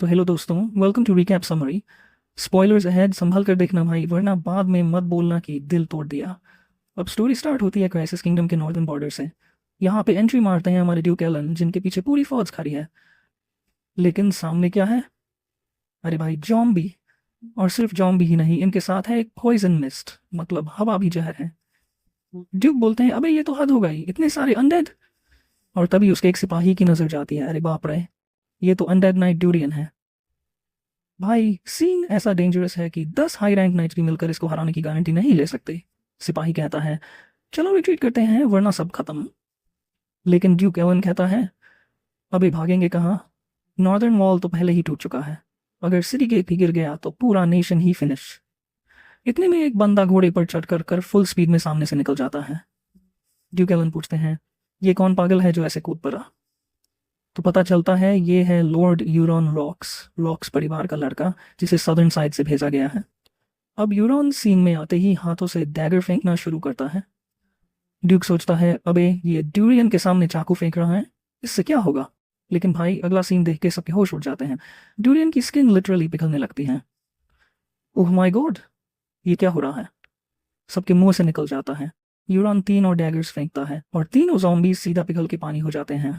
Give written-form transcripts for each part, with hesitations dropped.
तो हेलो दोस्तों, welcome to recap summary. Spoilers ahead, संभल कर देखना भाई, वरना बाद में मत बोलना कि दिल तोड़ दिया। अब स्टोरी स्टार्ट होती है क्राइसिस किंगडम के नॉर्दर्न बॉर्डर से। यहाँ पे एंट्री मारते हैं हमारे ड्यूक एलन, जिनके पीछे पूरी फौज खड़ी है। लेकिन सामने क्या है? अरे भाई, जॉम्बी। और सिर्फ जॉम्बी ही नहीं, इनके साथ है एक पॉइजन मिस्ट, मतलब हवा भी जहर है। ड्यूक बोलते हैं, अबे ये तो हद हो गई, इतने सारे अनडेड। और तभी उसके एक सिपाही की नजर जाती है। अरे बाप रे, ये तो अनडेड नाइट ड्यूरियन है। भाई सीन ऐसा डेंजरस है कि 10 हाई रैंक नाइट्स भी मिलकर इसको हराने की गारंटी नहीं ले सकते। सिपाही कहता है, चलो रिट्रीट करते हैं वरना सब खत्म। लेकिन ड्यूक एवन कहता है, अभी भागेंगे कहाँ? नॉर्दर्न वॉल तो पहले ही टूट चुका है। अगर सिटी गेट भी गिर गया तो पूरा नेशन ही फिनिश। इतने में एक बंदा घोड़े पर चढ़कर कर फुल स्पीड में सामने से निकल जाता है। ड्यूक एवन पूछते हैं, ये कौन पागल है जो ऐसे कूद पड़ा? तो पता चलता है ये है लॉर्ड यूरॉन रॉक्स, रॉक्स परिवार का लड़का, जिसे सदर्न साइड से भेजा गया है। अब यूरॉन सीन में आते ही हाथों से डैगर फेंकना शुरू करता है। ड्यूक सोचता है, अबे ये ड्यूरियन के सामने चाकू फेंक रहा है, इससे क्या होगा? लेकिन भाई अगला सीन देख के सबके होश उड़ जाते हैं। ड्यूरियन की स्किन लिटरली पिघलने लगती है। ओह माय गॉड, ये क्या हो रहा है? सबके मुंह से निकल जाता है। यूरॉन 3 और डैगर्स फेंकता है और तीनों ज़ॉम्बीज सीधा पिघल के पानी हो जाते हैं।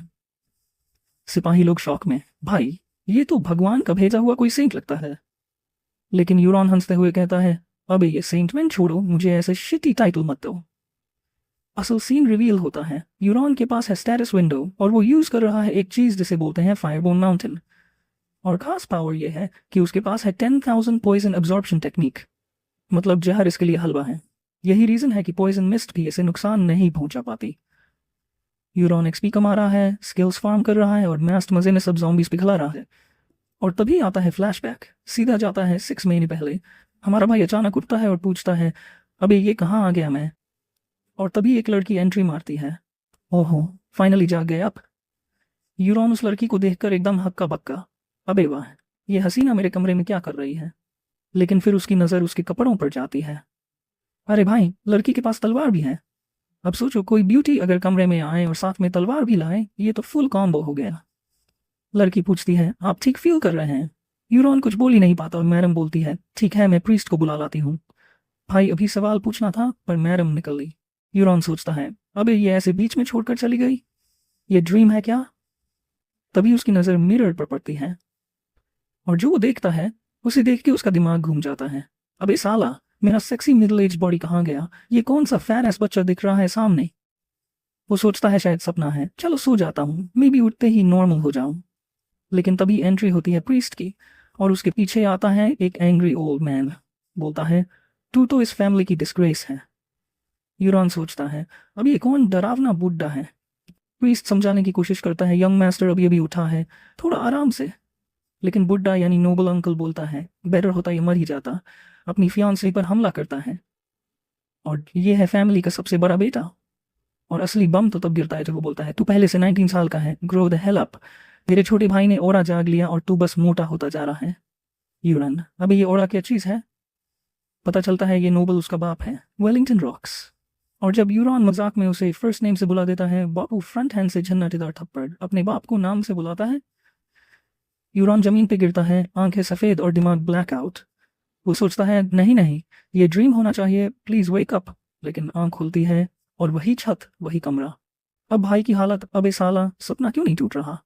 सिपाही लोग शॉक में, भाई ये तो भगवान का भेजा हुआ कोई सेंट लगता है। लेकिन यूरॉन हंसते हुए कहता है, अबे ये सेंटमेंट छोड़ो, मुझे ऐसे शिटी टाइटल मत दो। असल सीन रिवील होता है। यूरॉन के पास है स्टेटस विंडो और वो यूज कर रहा है एक चीज जिसे बोलते हैं फायरबोर्न माउंटेन। और खास पावर ये है कि उसके पास है 10,000 पॉइजन एब्जॉर्प्शन टेक्निक, मतलब जहर इसके लिए हलवा है। यही रीजन है कि पॉइजन मिस्ट भी इसे नुकसान नहीं पहुंचा पाती। यूरॉन एक्सपी कमा रहा है, स्किल्स फार्म कर रहा है और मस्त मजे में सब जॉम्बीज पिघला रहा है। और तभी आता है फ्लैशबैक, सीधा जाता है 6 महीने पहले। हमारा भाई अचानक उठता है और पूछता है, अबे ये कहाँ आ गया मैं? और तभी एक लड़की एंट्री मारती है। ओहो, फाइनली जाग गए आप। यूरॉन उस लड़की को देखकर एकदम हक्का बक्का, अबे वाह, ये हसीना मेरे कमरे में क्या कर रही है? लेकिन फिर उसकी नज़र उसके कपड़ों पर जाती है। अरे भाई, लड़की के पास तलवार भी है। अब सोचो, कोई ब्यूटी अगर कमरे में आए और साथ में तलवार भी लाए, ये तो फुल कॉम्बो हो गया। लड़की पूछती है, आप ठीक फील कर रहे हैं? यूरॉन कुछ बोल ही नहीं पाता और मैडम बोलती है, ठीक है मैं प्रीस्ट को बुला लाती हूँ। भाई अभी सवाल पूछना था पर मैडम निकल गई। यूरॉन सोचता है, अबे ये ऐसे बीच में छोड़कर चली गई, ये ड्रीम है क्या? तभी उसकी नज़र मिरर पर पड़ती है और जो वो देखता है उसे देख के उसका दिमाग घूम जाता है। अबे साला, मेरा सेक्सी मिडिल एज बॉडी कहाँ गया? ये कौन सा फैर एस बच्चा दिख रहा है सामने? वो सोचता है शायद सपना है, चलो सो जाता हूँ, मे बी उठते ही नॉर्मल हो जाऊं। लेकिन तभी एंट्री होती है प्रीस्ट की और उसके पीछे आता है एक एंग्री ओल्ड मैन। बोलता है, तू तो इस फैमिली की डिस्ग्रेस है। यूरॉन सोचता है, अब ये कौन डरावना बुड्ढा है? प्रीस्ट समझाने की कोशिश करता है, यंग मास्टर अभी अभी उठा है, थोड़ा आराम से। लेकिन बुड्ढा यानी नोबल अंकल बोलता है, बेटर होता ये मर ही जाता। अपनी फियांसी पर हमला करता है और ये है फैमिली का सबसे बड़ा बेटा। और असली बम तो तब गिरता है जब वो बोलता है, तू पहले से 19 साल का है, ग्रो द हेल अप। मेरे छोटे भाई ने ओरा जाग लिया और तू बस मोटा होता जा रहा है। यूरन, अभी ये ओरा क्या चीज़ है? पता चलता है ये नोबल उसका बाप है, वेलिंगटन रॉक्स। और जब यूरॉन मजाक में उसे फर्स्ट नेम से बुला देता है, बापू फ्रंट हैंड से झन्नाटेदार थप्पड़ अपने बाप को नाम से बुलाता है। यूरॉन जमीन पे गिरता है, आंखें सफ़ेद और दिमाग ब्लैक आउट। वो सोचता है, नहीं नहीं, ये ड्रीम होना चाहिए, प्लीज़ वेक अप। लेकिन आंख खुलती है और वही छत, वही कमरा। अब भाई की हालत, अबे साला सपना क्यों नहीं टूट रहा?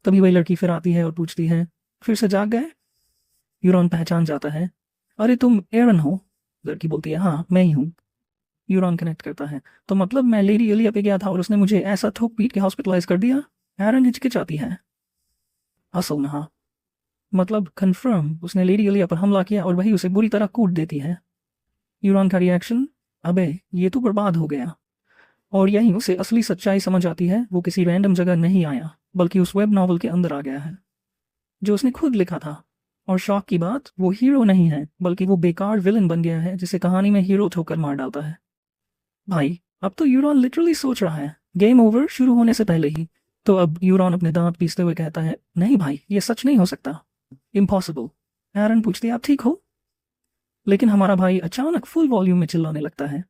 तभी वही लड़की फिर आती है और पूछती है, फिर से जाग गए? यूरॉन पहचान जाता है, अरे तुम एरन हो? लड़की बोलती है, हाँ मैं ही हूँ। यूरॉन कनेक्ट करता है, तो मतलब मैं लेडी एलिया पे गया था और उसने मुझे ऐसा थूक पीट के हॉस्पिटलाइज कर दिया? एरन हिचकिचाती है। असल में हाँ, मतलब कंफर्म, उसने लेडी एलिया पर हमला किया और वही उसे बुरी तरह कूट देती है। यूरॉन का रिएक्शन, अबे ये तो बर्बाद हो गया। और यहीं उसे असली सच्चाई समझ आती है, वो किसी रैंडम जगह नहीं आया, बल्कि उस वेब नॉवल के अंदर आ गया है जो उसने खुद लिखा था। और शौक की बात, वो हीरो नहीं है, बल्कि वो बेकार विलन बन गया है जिसे कहानी में हीरो ठोकर मार डालता है। भाई अब तो यूरॉन लिटरली सोच रहा है, गेम ओवर शुरू होने से पहले ही। तो अब यूरॉन अपने दांत पीसते हुए कहता है, नहीं भाई ये सच नहीं हो सकता, इम्पॉसिबल। एरन पूछती है, आप ठीक हो? लेकिन हमारा भाई अचानक फुल वॉल्यूम में चिल्लाने लगता है,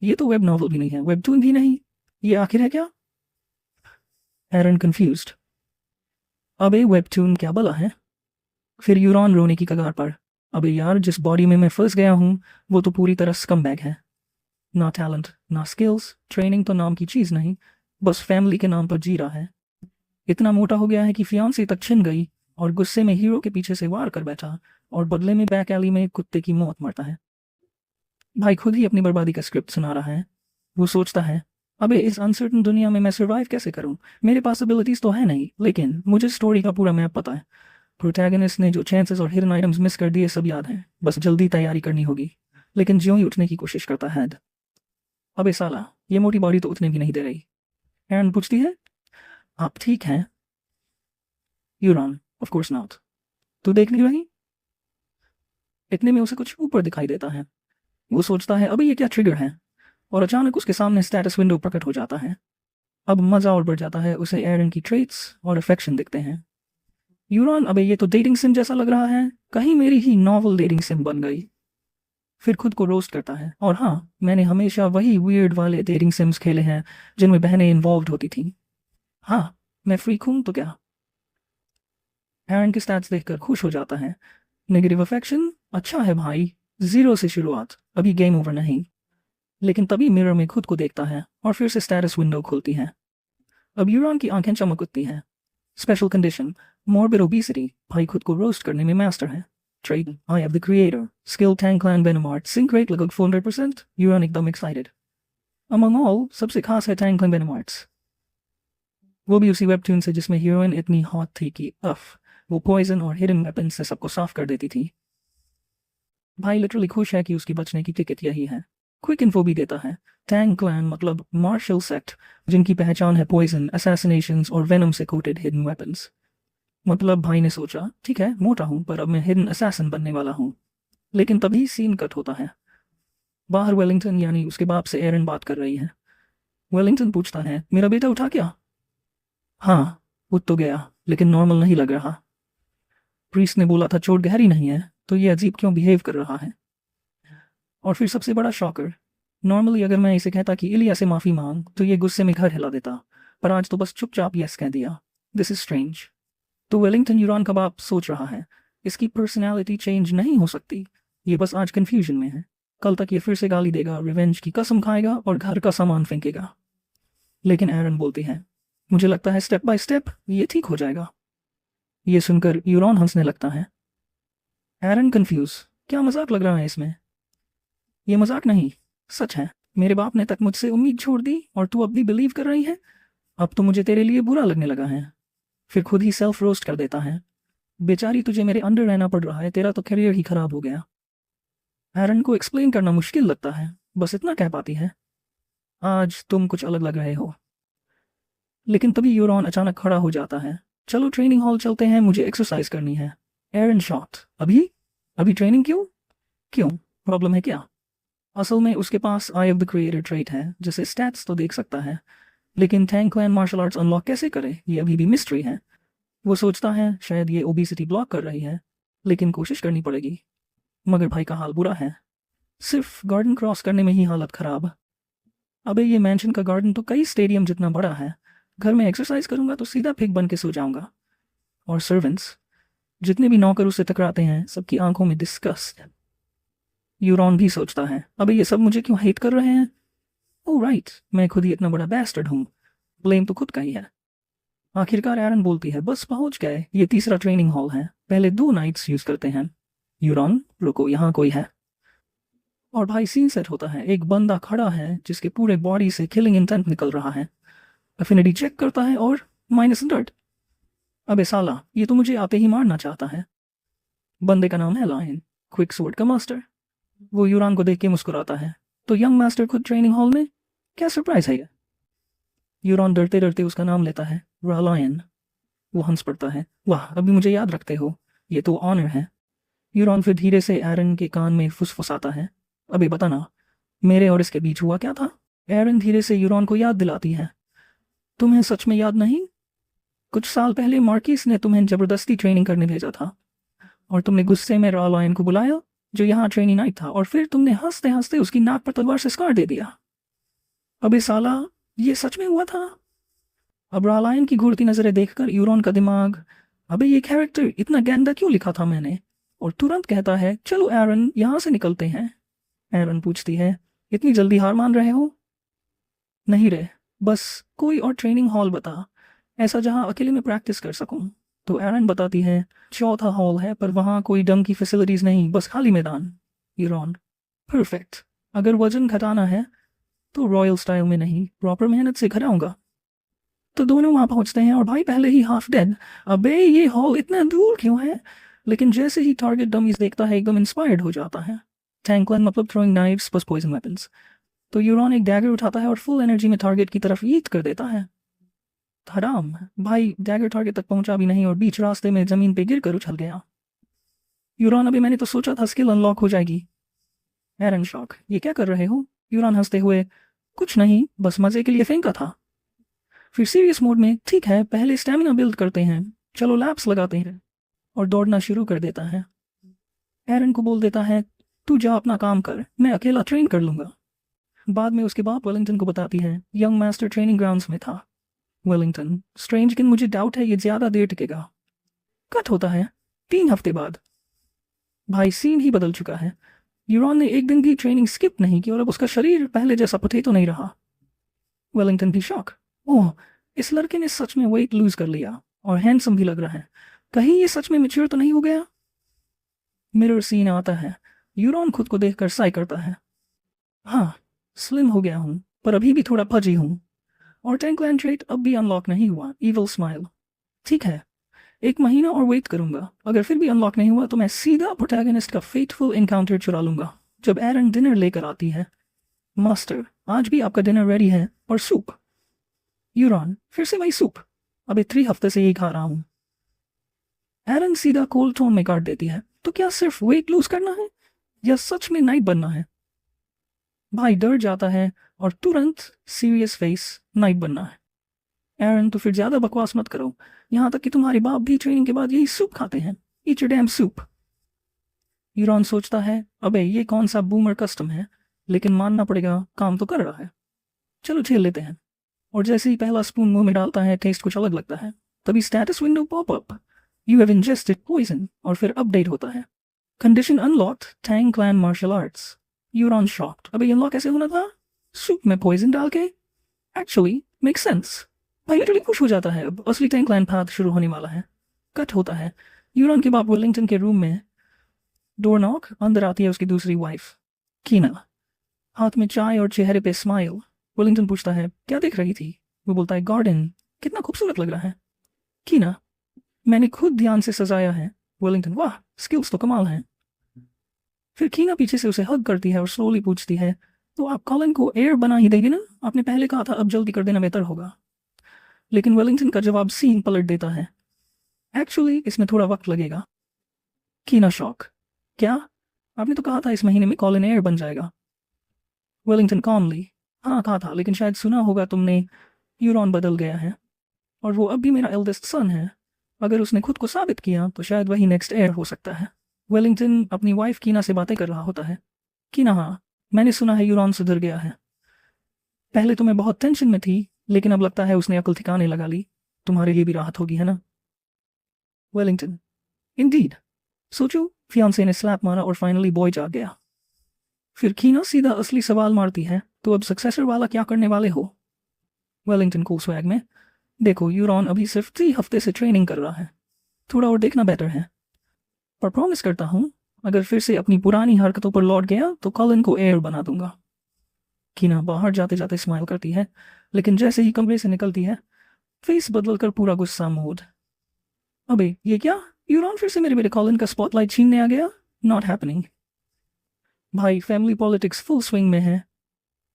ये तो वेब नॉवल भी नहीं है, वेबटून भी नहीं, ये आखिर है क्या? एरन कंफ्यूज्ड, अब ये वेबटून क्या भला है? फिर यूरॉन रोने की कगार पर। अबे यार, जिस बॉडी में मैं फंस गया हूँ वो तो पूरी तरह स्कमबैग है। ना टैलेंट, ना स्किल्स, ट्रेनिंग तो नाम की चीज़ नहीं, बस फैमिली के नाम पर जी रहा है। इतना मोटा हो गया है कि फियांसी तक छिन गई, और गुस्से में हीरो के पीछे से वार कर बैठा, और बदले में बैक एली में एक कुत्ते की मौत मरता है। भाई खुद ही अपनी बर्बादी का स्क्रिप्ट सुना रहा है। वो सोचता है, अबे इस अनसर्टन दुनिया में मैं सर्वाइव कैसे करूं? मेरे पास एबिलिटीज तो है नहीं, लेकिन मुझे स्टोरी का पूरा मैप पता है। प्रोटैगनिस्ट ने जो चांसेस और हिडन आइटम्स मिस कर दिए सब याद हैं, बस जल्दी तैयारी करनी होगी। लेकिन ज्यों ही उठने की कोशिश करता है, अबे साला, ये मोटी बॉडी तो उठने भी नहीं दे रही। एरन पूछती है, आप ठीक हैं? यूरॉन, ऑफ कोर्स नॉट। तू देख नहीं रही? इतने में उसे कुछ ऊपर दिखाई देता है। वो सोचता है, अबे ये क्या ट्रिगर है? और अचानक उसके सामने स्टेटस विंडो प्रकट हो जाता है। अब मजा और बढ़ जाता है, उसे एरन की ट्रेट्स और अफेक्शन दिखते हैं। यूरॉन, अबे ये तो डेटिंग सिम जैसा लग रहा है, कहीं मेरी ही नॉवल डेटिंग सिम बन गई। फिर खुद को रोस्ट करता है, और हाँ, मैंने हमेशा वही वियर्ड वाले डेटिंग सिम्स खेले हैं जिनमें बहनें इन्वॉल्व होती थी। हाँ, मैं फ्रीक हूँ तो क्या? एरन के स्टैट्स देखकर खुश हो जाता है। नेगेटिव अफेक्शन, अच्छा है भाई, 0 से शुरुआत, अभी गेम ओवर नहीं। लेकिन तभी मिरर में खुद को देखता है और फिर से स्टेटस विंडो खुलती है। अब यूरॉन की आंखें चमक उठती हैं। Special condition, morbid obesity. भाई खुद को रोस्ट करने में मास्टर है। Trade, I am the creator. Skill, Tang clan वेनोमार्ट। सिंक रेट लगभग 400%। यूरॉन एकदम एक्साइटेड। अमंग ऑल, सबसे खास है टैंक क्लैन वेनोमार्ट्स। वो भी उसी वेबटून से जिसमें हीरोइन इतनी हॉट थी कि वो पॉइजन और हिडन वेपन से सबको साफ कर देती थी। भाई लिटरली खुश है कि उसकी बचने की टिकट यही है। क्विक इन्फो भी देता है। टैंग क्लैन मतलब मार्शल सेक्ट, जिनकी पहचान है पॉइजन, असैसिनेशंस और वेनम से कोटेड हिडन वेपन्स। मतलब भाई ने सोचा, ठीक है मोटा हूं पर अब मैं हिडन असैसिन बनने वाला हूं। लेकिन तभी सीन कट होता है। बाहर वेलिंगटन यानी उसके बाप से एरन बात कर रही है। वेलिंगटन पूछता है, मेरा बेटा उठा क्या? हाँ, उठ तो गया, लेकिन नॉर्मल नहीं लग रहा। प्रीस्ट ने बोला था चोट गहरी नहीं है, तो ये अजीब क्यों बिहेव कर रहा है? और फिर सबसे बड़ा शॉकर, नॉर्मली अगर मैं इसे कहता कि इलिया से माफ़ी मांग तो ये गुस्से में घर हिला देता, पर आज तो बस चुपचाप यस कह दिया। This is strange. तो वेलिंगटन यूरॉन का बाप सोच रहा है, इसकी पर्सनैलिटी चेंज नहीं हो सकती, ये बस आज कन्फ्यूजन में है। कल तक ये फिर से गाली देगा, रिवेंज की कसम खाएगा और घर का सामान फेंकेगा। लेकिन एरन बोलती है, मुझे लगता है स्टेप बाय स्टेप ये ठीक हो जाएगा। ये सुनकर यूरॉन हंसने लगता है। एरन कंफ्यूज, क्या मजाक लग रहा है इसमें? ये मजाक नहीं, सच है। मेरे बाप ने तक मुझसे उम्मीद छोड़ दी और तू अब भी बिलीव कर रही है? अब तो मुझे तेरे लिए बुरा लगने लगा है। फिर खुद ही सेल्फ रोस्ट कर देता है। बेचारी तुझे मेरे अंडर रहना पड़ रहा है, तेरा तो करियर ही खराब हो गया। एरन को एक्सप्लेन करना मुश्किल लगता है, बस इतना कह पाती है, आज तुम कुछ अलग लग रहे हो। लेकिन तभी यूरॉन अचानक खड़ा हो जाता है। चलो ट्रेनिंग हॉल चलते हैं, मुझे एक्सरसाइज करनी है। एरन शॉट, अभी? अभी ट्रेनिंग क्यों? क्यों, प्रॉब्लम है क्या? असल में उसके पास eye of the creator trait है, जिसे स्टैट्स तो देख सकता है, लेकिन Tang clan martial arts unlock कैसे करे ये अभी भी मिस्ट्री है। वो सोचता है शायद ये ओबेसिटी ब्लॉक कर रही है, लेकिन कोशिश करनी पड़ेगी। मगर भाई का हाल बुरा है, सिर्फ गार्डन क्रॉस करने में ही हालत खराब। अबे ये मैंशन का गार्डन तो कई स्टेडियम जितना बड़ा है, घर में एक्सरसाइज करूंगा तो सीधा फिग बन के सो जाऊंगा। और सर्वेंट्स, जितने भी नौकर उससे टकराते हैं, सबकी आंखों में डिस्गस्ट। यूरॉन भी सोचता है, अबे ये सब मुझे क्यों हेट कर रहे हैं? ओह राइट, मैं खुद ही इतना बड़ा बैस्टर्ड हूँ, ब्लेम तो खुद का ही है। आखिरकार एरन बोलती है, बस पहुंच गए, ये तीसरा ट्रेनिंग हॉल है, पहले 2 नाइट्स यूज करते हैं। यूरॉन, रुको, यहाँ कोई है। और भाई सीन सेट होता है, एक बंदा खड़ा है जिसके पूरे बॉडी से किलिंग इंटेंट निकल रहा है। अफिनिटी चेक करता है और -100। अबे साला, ये तो मुझे आते ही मारना चाहता है। बंदे का नाम है लायन, क्विक स्वॉर्ड का मास्टर। वो यूरान को देख के मुस्कुराता है, तो यंग मास्टर खुद ट्रेनिंग हॉल में, क्या सरप्राइज है ये? यूरॉन डरते डरते उसका नाम लेता है, लायन। वो हंस पड़ता है, वाह, अभी मुझे याद रखते हो, ये तो ऑनर है। यूरॉन फिर धीरे से एरन के कान में फुसफुसाता है, अभी बता ना, मेरे और इसके बीच हुआ क्या था? एरन धीरे से यूरॉन को याद दिलाती है, तुम्हें सच में याद नहीं? कुछ साल पहले मार्किस ने तुम्हें जबरदस्ती ट्रेनिंग करने भेजा था, और तुमने गुस्से में लायन को बुलाया जो यहाँ ट्रेनिंग नाइट था, और फिर तुमने हंसते हंसते उसकी नाक पर तलवार से स्कार दे दिया। अबे साला, ये सच में हुआ था? अब लायन की घूरती नजरें देखकर यूरॉन का दिमाग अबे ये कैरेक्टर इतना गंदा क्यों लिखा था मैंने? और तुरंत कहता है चलो एरन यहाँ से निकलते हैं। एरन पूछती है इतनी जल्दी हार मान रहे हो? नहीं रे, बस कोई और ट्रेनिंग हॉल बता, ऐसा जहाँ अकेले में प्रैक्टिस कर सकूं। तो एरन बताती है चौथा हॉल है पर वहाँ कोई ढंग की फैसिलिटीज़ नहीं, बस खाली मैदान। यूरॉन परफेक्ट, अगर वजन घटाना है तो रॉयल स्टाइल में नहीं, प्रॉपर मेहनत से घटाऊंगा। तो दोनों वहाँ पहुँचते हैं और भाई पहले ही हाफ डेड। अबे ये हॉल इतना दूर क्यों है? लेकिन जैसे ही टारगेट डमीज देखता है एकदम इंस्पायर्ड हो जाता है। टैंकलैंड मतलब थ्रोइंग नाइव्स बस पॉइजन वेपन्स। तो यूरॉन एक डैगर उठाता है और फुल एनर्जी में टारगेट की तरफ ईट कर देता है। हराम भाई, डैगर टारगेट तक पहुंचा भी नहीं और बीच रास्ते में जमीन पे गिर कर उछल गया। यूरॉन अभी मैंने तो सोचा था स्किल अनलॉक हो जाएगी। एरन शॉक ये क्या कर रहे हो? यूरॉन हंसते हुए कुछ नहीं, बस मजे के लिए फेंका था। फिर सीरियस मोड में ठीक है पहले स्टेमिना बिल्ड करते हैं, चलो लैप्स लगाते हैं। और दौड़ना शुरू कर देता है। एरन को बोल देता है तू जा अपना काम कर, मैं अकेला ट्रेन कर लूंगा। बाद में उसके बाप वेलिंगटन को बताती है यंग मास्टर ट्रेनिंग ग्राउंड्स में था। वेलिंगटन स्ट्रेंज लेकिन मुझे डाउट है ये ज़्यादा देर टिकेगा। कट होता है 3 हफ्ते बाद। भाई सीन ही बदल चुका है। यूरॉन ने एक दिन भी ट्रेनिंग स्किप नहीं की और अब उसका शरीर पहले जैसा पोटैटो नहीं रहा। वेलिंगटन भी शॉक, ओह इस लड़के ने सच में वेट लूज कर लिया और हैंडसम भी लग रहा है, कहीं ये सच में मैच्योर तो नहीं हो गया? मिरर सीन आता है। यूरॉन खुद को देखकर साई करता है, हाँ स्लिम हो गया हूँ पर अभी भी थोड़ा फजी हूँ। और टैंकलैंड ट्रेट अब भी अनलॉक नहीं हुआ, इविल स्माइल। ठीक है 1 महीना और वेट करूंगा, अगर फिर भी अनलॉक नहीं हुआ तो मैं सीधा प्रोटैगनिस्ट का फेटफुल एनकाउंटर चुरा लूंगा। जब एरन डिनर लेकर आती है, मास्टर आज भी आपका डिनर रेडी है और सूप। यूरॉन फिर से वही सूप, अभी 3 हफ्ते से यही खा रहा हूँ। एरन सीधा कोल्ड टोन में काट देती है तो क्या सिर्फ वेट लूज करना है या सच में नाइट बनना है? भाई डर जाता है और तुरंत सीरियस फेस, नाइट बनना है। एरन तो फिर ज्यादा बकवास मत करो, यहाँ तक कि तुम्हारे बाप भी ट्रेनिंग के बाद यही सूप खाते हैं, ईट योर डैम सूप। यूरॉन सोचता है अबे ये कौन सा बूमर कस्टम है, लेकिन मानना पड़ेगा काम तो कर रहा है, चलो झेल लेते हैं। और जैसे ही पहला स्पून मुंह में डालता है टेस्ट कुछ अलग लगता है, तभी status window pop up, you have ingested poison, और फिर अपडेट होता है condition unlocked Tang clan martial arts. Yuron shocked, अबे अनलॉक कैसे होना था? सूप में पॉइजन डाल के? Actually make sense. भाई लिटरली खुश हो जाता है, अब असली टैंक क्लैन पाथ शुरू होने वाला है। कट होता है यूरॉन के बाप वेलिंगटन के रूम में। डोर नॉक, अंदर आती है उसकी दूसरी वाइफ कीना, हाथ में चाय और चेहरे पे स्माइल। वेलिंगटन पूछता है क्या देख रही थी? वो बोलता है गार्डन, कितना खूबसूरत लग रहा है। कीना मैंने खुद ध्यान से सजाया है। वेलिंगटन वाह स्किल्स तो कमाल हैं। फिर कीना पीछे से उसे हग करती है और स्लोली पूछती है तो आप कॉलिन को एयर बना ही देगी ना, आपने पहले कहा था अब जल्दी कर देना बेहतर होगा। लेकिन वेलिंगटन का जवाब सीन पलट देता है, एक्चुअली इसमें थोड़ा वक्त लगेगा। कीना शॉक, क्या? आपने तो कहा था इस महीने में कॉलिन एयर बन जाएगा। वेलिंगटन कॉमली, हाँ कहा था लेकिन शायद सुना होगा तुमने, यूरॉन बदल गया है और वो अब भी मेरा एल्डेस्ट सन है, अगर उसने खुद को साबित किया तो शायद वही नेक्स्ट एयर हो सकता है। वेलिंगटन अपनी वाइफ कीना से बातें कर रहा होता है। कीना हाँ मैंने सुना है यूरॉन सुधर गया है, पहले तो मैं बहुत टेंशन में थी लेकिन अब लगता है उसने अकल ठिकाने लगा ली, तुम्हारे लिए भी राहत होगी है ना? वेलिंगटन इंडीड, सोचो फियांसे ने स्लैप मारा और फाइनली बॉय जाग गया। फिर कीना सीधा असली सवाल मारती है तो अब सक्सेसर वाला क्या करने वाले हो? वेलिंगटन को स्वैग में, देखो यूरॉन अभी सिर्फ 3 हफ्ते से ट्रेनिंग कर रहा है, थोड़ा और देखना बेटर है, पर प्रॉमिस करता हूँ अगर फिर से अपनी पुरानी हरकतों पर लौट गया तो कॉलिन को एयर बना दूंगा। कीना बाहर जाते जाते स्माइल करती है लेकिन जैसे ही कमरे से निकलती है फेस बदल कर पूरा गुस्सा मोड। अबे ये क्या, यूरॉन फिर से मेरे बेटे कॉलिन का स्पॉटलाइट छीनने आ गया, नॉट हैपनिंग। भाई फैमिली पॉलिटिक्स फुल स्विंग में है।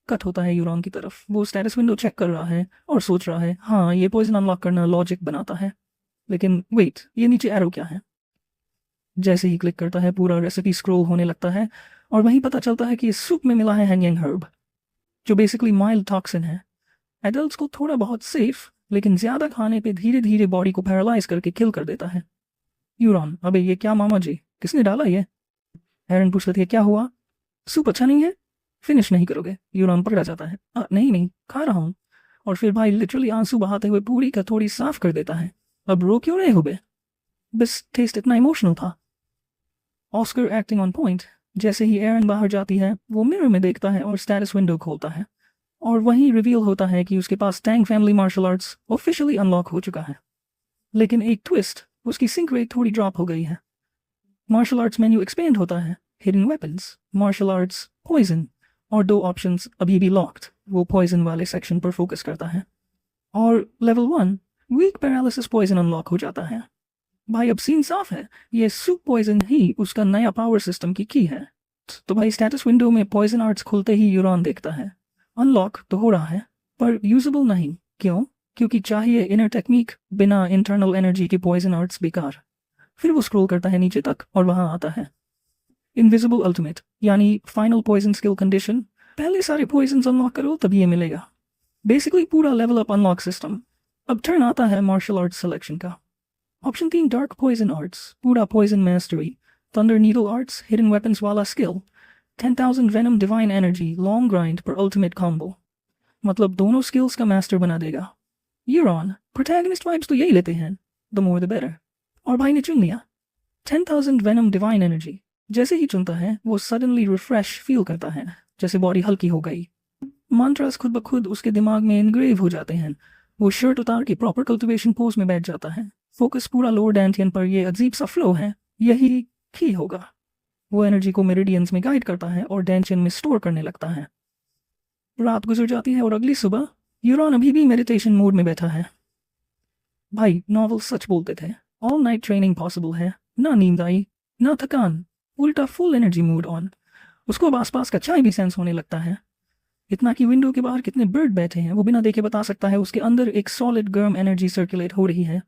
कट होता है यूरॉन की तरफ, वो स्टेटस विंडो चेक कर रहा है और सोच रहा है हाँ ये पॉइजन अनलॉक करना लॉजिक बनाता है, लेकिन वेट ये नीचे एरो क्या है? जैसे ही क्लिक करता है पूरा रेसिपी स्क्रॉल होने लगता है और वहीं पता चलता है कि इस सूप में मिला है हैंगिंग हर्ब, जो बेसिकली माइल्ड टॉक्सिन है, एडल्ट्स को थोड़ा बहुत सेफ लेकिन ज्यादा खाने पे धीरे धीरे बॉडी को पैरालाइज करके किल कर देता है। यूरॉन अबे ये क्या मामा जी, किसने डाला ये? एरन पूछ रही है क्या हुआ, सूप अच्छा नहीं है? फिनिश नहीं करोगे? यूरॉन पकड़ा जाता है, नहीं नहीं खा रहा हूँ। और फिर भाई लिटरली आंसू बहाते हुए पूरी का थोड़ी साफ कर देता है, अब रो क्यों रहे हो बे? बस टेस्ट इतना इमोशनल था। Oscar acting on point. जैसे ही एरन बाहर जाती है वो मिरर में देखता है और स्टेटस विंडो खोलता है और वहीं रिवील होता है कि उसके पास Tang family martial arts officially unlock हो चुका है। लेकिन एक ट्विस्ट, उसकी सिंक रेट थोड़ी ड्रॉप हो गई है। मार्शल आर्ट्स मेन्यू एक्सपेंड होता है, hidden weapons, martial arts, poison, और 2 ऑप्शंस अभी भी लॉक्ड। वो पॉइजन वाले सेक्शन पर फोकस करता है और level 1 weak paralysis poison unlock हो जाता है। भाई अब सीन साफ है, ये सुप पॉइजन ही उसका नया पावर सिस्टम की है। तो भाई स्टेटस विंडो में पॉइजन आर्ट्स खुलते ही यूरॉन देखता है। अनलॉक तो हो रहा है पर यूजेबल नहीं। क्यों? क्योंकि चाहिए इनर टेक्निक, बिना इंटरनल एनर्जी के पॉइजन आर्ट्स बेकार। फिर वो स्क्रॉल करता है नीचे तक और वहां आता है इनविजिबल अल्टीमेट, यानी फाइनल पॉइजन स्किल कंडीशन। पहले सारे पॉइजन अनलॉक करो तभी ये मिलेगा। बेसिकली पूरा लेवल अप अनलॉक सिस्टम। अब टर्न आता है मार्शल आर्ट्स सिलेक्शन का। ऑप्शन 3 डार्क पॉइजन आर्ट्स, पूरा poison mastery, thunder needle arts, hidden weapons वाला skill, 10,000 venom divine energy, long grind पर अल्टीमेट कॉम्बो। मतलब दोनों स्किल्स का मास्टर बना देगा। यूरॉन प्रोटैगनिस्ट वाइब्स तो यही लेते हैं, द मोर द बेटर। और भाई ने चुन लिया 10,000 वेनम डिवाइन एनर्जी। जैसे ही चुनता है वो सडनली रिफ्रेश फील करता है, जैसे बॉडी हल्की हो गई। मंत्रास खुद ब खुद उसके दिमाग में इनग्रेव हो जाते हैं। वो शर्ट उतार के प्रॉपर कल्टिवेशन पोज में बैठ जाता है। फोकस पूरा लोअर डैंटियन पर। ये अजीब सा फ्लो है, यही की होगा। वो एनर्जी को मेरिडियंस में गाइड करता है और डैंटियन में स्टोर करने लगता है। रात गुजर जाती है और अगली सुबह यूरॉन अभी भी मेडिटेशन मोड में बैठा है। भाई नॉवल सच बोलते थे, ऑल नाइट ट्रेनिंग पॉसिबल है। ना नींद आई ना थकान, उल्टा फुल एनर्जी मूड ऑन। उसको अब आसपास का चाय भी सेंस होने लगता है। इतना कि विंडो के बाहर कितने बर्ड बैठे हैं वो बिना देखे बता सकता है। उसके अंदर एक सॉलिड गर्म एनर्जी सर्कुलेट हो रही है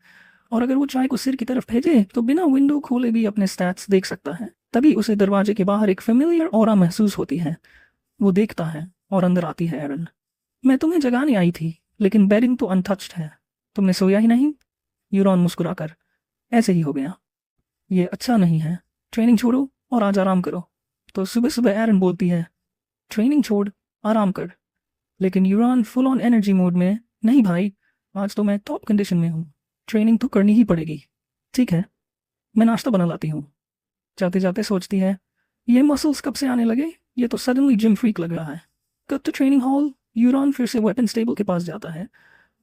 और अगर वो चाय को सिर की तरफ भेजे तो बिना विंडो खोले भी अपने स्टैट्स देख सकता है। तभी उसे दरवाजे के बाहर एक फेमिलियर ऑरा महसूस होती है। वो देखता है और अंदर आती है एरन। मैं तुम्हें जगाने आई थी लेकिन बेडिंग तो अनटच्ड है, तुमने सोया ही नहीं। यूरॉन मुस्कुराकर, ऐसे ही हो गया। ये अच्छा नहीं है, ट्रेनिंग छोड़ो और आज आराम करो। तो सुबह सुबह एरन बोलती है, ट्रेनिंग छोड़ आराम कर। लेकिन यूरॉन फुल ऑन एनर्जी मोड में, नहीं भाई, आज तो मैं टॉप कंडीशन में हूँ, ट्रेनिंग तो करनी ही पड़ेगी। ठीक है, मैं नाश्ता बना लाती हूँ। जाते जाते सोचती है, ये मसल्स कब से आने लगे, ये तो सडनली जिम फ्रीक लग रहा है। Cut to training hall. Yuron फिर से वेपन स्टेबल के पास जाता है।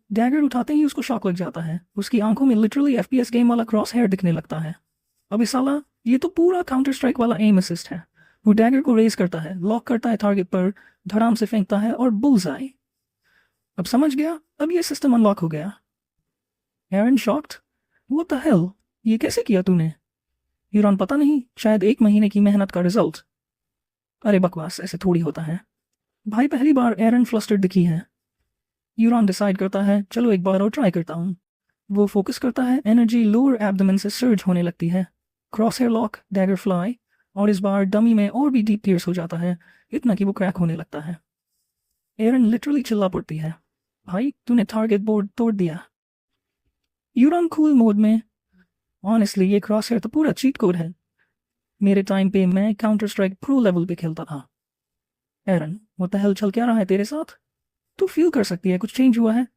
डैगर उठाते ही उसको शॉक लग जाता है। उसकी आंखों में लिटरली FPS गेम वाला क्रॉस हेयर दिखने लगता है। अबे साला, ये तो पूरा काउंटर स्ट्राइक वाला एम असिस्ट है। वो डैगर को रेज करता है, लॉक करता है टारगेट पर, धड़ाम से फेंकता है और बुल्स आई। अब समझ गया, अब ये सिस्टम अनलॉक हो गया। एरन शॉक्ड, व्हाट द हेल, ये कैसे किया तूने? यूरॉन, पता नहीं, शायद 1 महीने की मेहनत का रिजल्ट। अरे बकवास, ऐसे थोड़ी होता है भाई। पहली बार एरन फ्लस्टर्ड दिखी है। यूरॉन डिसाइड करता है, चलो एक बार और ट्राई करता हूँ। वो फोकस करता है, एनर्जी लोअर एब्डोमेन से सर्ज होने लगती है। Crosshair lock, dagger fly, और इस बार डमी में और भी डीप पियर्स हो जाता है, इतना कि वो क्रैक होने लगता है। एरन लिटरली चिल्ला पड़ती है, भाई तूने टारगेट बोर्ड तोड़ दिया। यूरॉन कूल मोड में, ऑनेस्टली ये क्रॉस हेयर तो पूरा चीट कोड है। मेरे टाइम पे मैं काउंटर स्ट्राइक प्रो लेवल पे खेलता था। एरन, वो द हेल चल क्या रहा है तेरे साथ? तू फील कर सकती है कुछ चेंज हुआ है?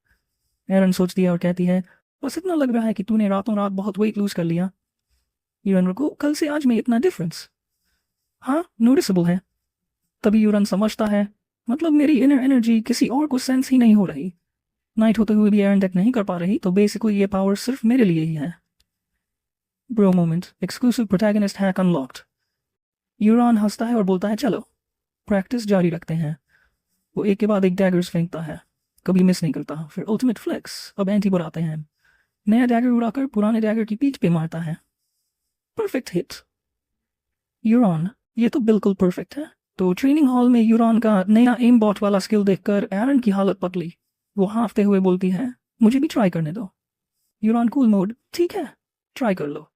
एरन सोचती है और कहती है, बस इतना लग रहा है कि तूने रातों रात बहुत वेट लूज कर लिया। यूरन, रुको, कल से आज में इतना डिफरेंस? हाँ, नोटिसेबल है। तभी यूरन समझता है, मतलब मेरी इनर एनर्जी किसी और को सेंस ही नहीं हो रही। नाइट होते हुए भी एरन टेक नहीं कर पा रही, तो बेसिकली ये पावर सिर्फ मेरे लिए ही है। Bro moment, exclusive protagonist hack unlocked. Yuron हंसता है और बोलता है, चलो प्रैक्टिस जारी रखते हैं। वो एक के बाद एक डैगर्स फेंकता है, कभी मिस नहीं करता। फिर अल्टीमेट फ्लेक्स, अब एंटी बढ़ाते हैं। नया डैगर उड़ाकर पुराने डैगर की पीठ पे मारता है। Perfect hit. यूरॉन, ये तो बिल्कुल परफेक्ट है। तो ट्रेनिंग हॉल में यूरॉन का नया एम बॉट वाला स्किल देखकर एरन की हालत पतली। वो हाफते हुए बोलती है, मुझे भी ट्राई करने दो। यूरॉन कूल मोड, ठीक है, ट्राई कर लो।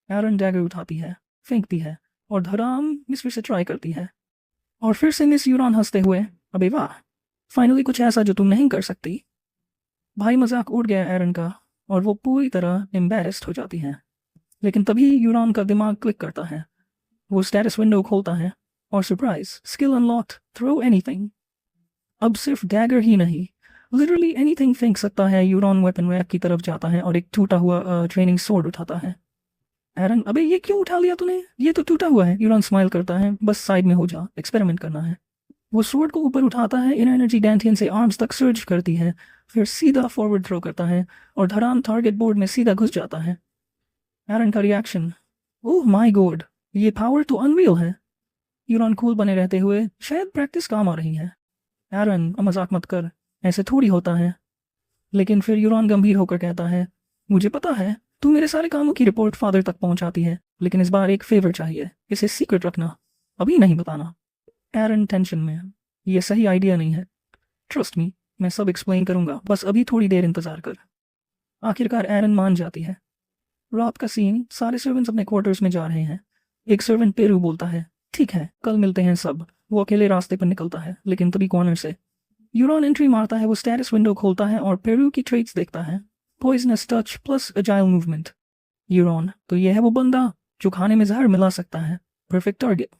एरन डैगर उठाती है, फेंकती है और धड़ाम मिस फिर से ट्राई करती है और फिर से मिस। यूरॉन हंसते हुए, अबे वाह, फाइनली कुछ ऐसा जो तुम नहीं कर सकती। भाई मजाक उड़ गया एरन का और वो पूरी तरह एम्बेरस्ड हो जाती है। लेकिन तभी यूरॉन का दिमाग क्लिक करता है। वो स्टेटस विंडो खोलता है और surprise, skill unlocked, throw anything. अब सिर्फ डैगर ही नहीं, लिटरली एनीथिंग फेंक सकता है। यूरॉन वेपन रैक की तरफ जाता है और एक टूटा हुआ ट्रेनिंग सोर्ड उठाता है। एरन, अबे ये क्यों उठा लिया तूने, ये तो टूटा हुआ है। यूरॉन स्माइल करता है, बस साइड में हो जा, एक्सपेरिमेंट करना है। वो स्वॉर्ड को ऊपर उठाता है, इनर एनर्जी डैंटियन से आर्म्स तक सर्ज करती है, फिर सीधा फॉरवर्ड थ्रो करता है और धड़ाम टारगेट बोर्ड में सीधा घुस जाता है। एरन का रिएक्शन, ओह माय गॉड, ये पावर तो अनरियल है। यूरॉन कूल बने रहते हुए, शायद प्रैक्टिस काम आ रही है। एरन, मजाक मत कर, ऐसे थोड़ी होता है। लेकिन फिर यूरॉन गंभीर होकर कहता है, मुझे पता है तू मेरे सारे कामों की रिपोर्ट फादर तक पहुंचाती है, लेकिन इस बार एक फेवर चाहिए, इसे सीक्रेट रखना, अभी नहीं बताना। एरन टेंशन में है, ये सही आइडिया नहीं है। ट्रस्ट मी, मैं सब एक्सप्लेन करूंगा, बस अभी थोड़ी देर इंतजार कर। आखिरकार एरन मान जाती है। रात का सीन, सारे सर्वेंट्स अपने क्वार्टर्स में जा रहे हैं। एक सर्वेंट पेरू बोलता है, ठीक है कल मिलते हैं सब। वो अकेले रास्ते पर निकलता है, लेकिन तभी कॉर्नर से यूरॉन एंट्री मारता है। वो स्टेटस विंडो खोलता है और पेरू की ट्रेट्स देखता है, poisonous touch plus agile movement. Yuron, तो ये है वो बंदा जो खाने में जहर मिला सकता है, परफेक्ट टारगेट।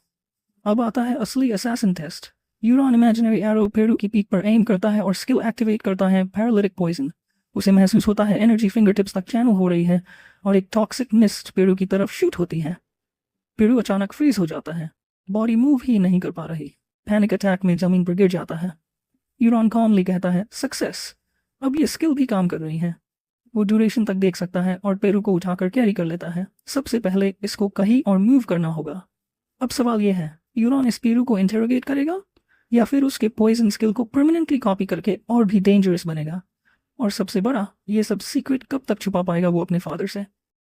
अब आता है असली assassin test. Yuron imaginary arrow पेरू की पीक पर एम करता है और स्किल एक्टिवेट करता है, पैरालिटिक पॉइजन। उसे महसूस होता है एनर्जी फिंगर टिप्स तक चैनल हो रही है और एक टॉक्सिक मिस्ट पेरू की तरफ शूट होती है। पेरू अचानक फ्रीज हो जाता है, बॉडी मूव ही नहीं कर पा रही, पैनिक अटैक में जमीन पर गिर जाता है। यूरॉन कॉमली कहता है, सक्सेस, अब ये स्किल भी काम कर रही है। वो ड्यूरेशन तक देख सकता है और पेरू को उठाकर कैरी कर लेता है। सबसे पहले इसको कहीं और मूव करना होगा। अब सवाल यह है, यूरॉन इस पेरू को इंटेरोगेट करेगा या फिर उसके पॉइजन स्किल को परमानेंटली कॉपी करके और भी डेंजरस बनेगा। और सबसे बड़ा, ये सब सीक्रेट कब तक छुपा पाएगा वो अपने फादर से।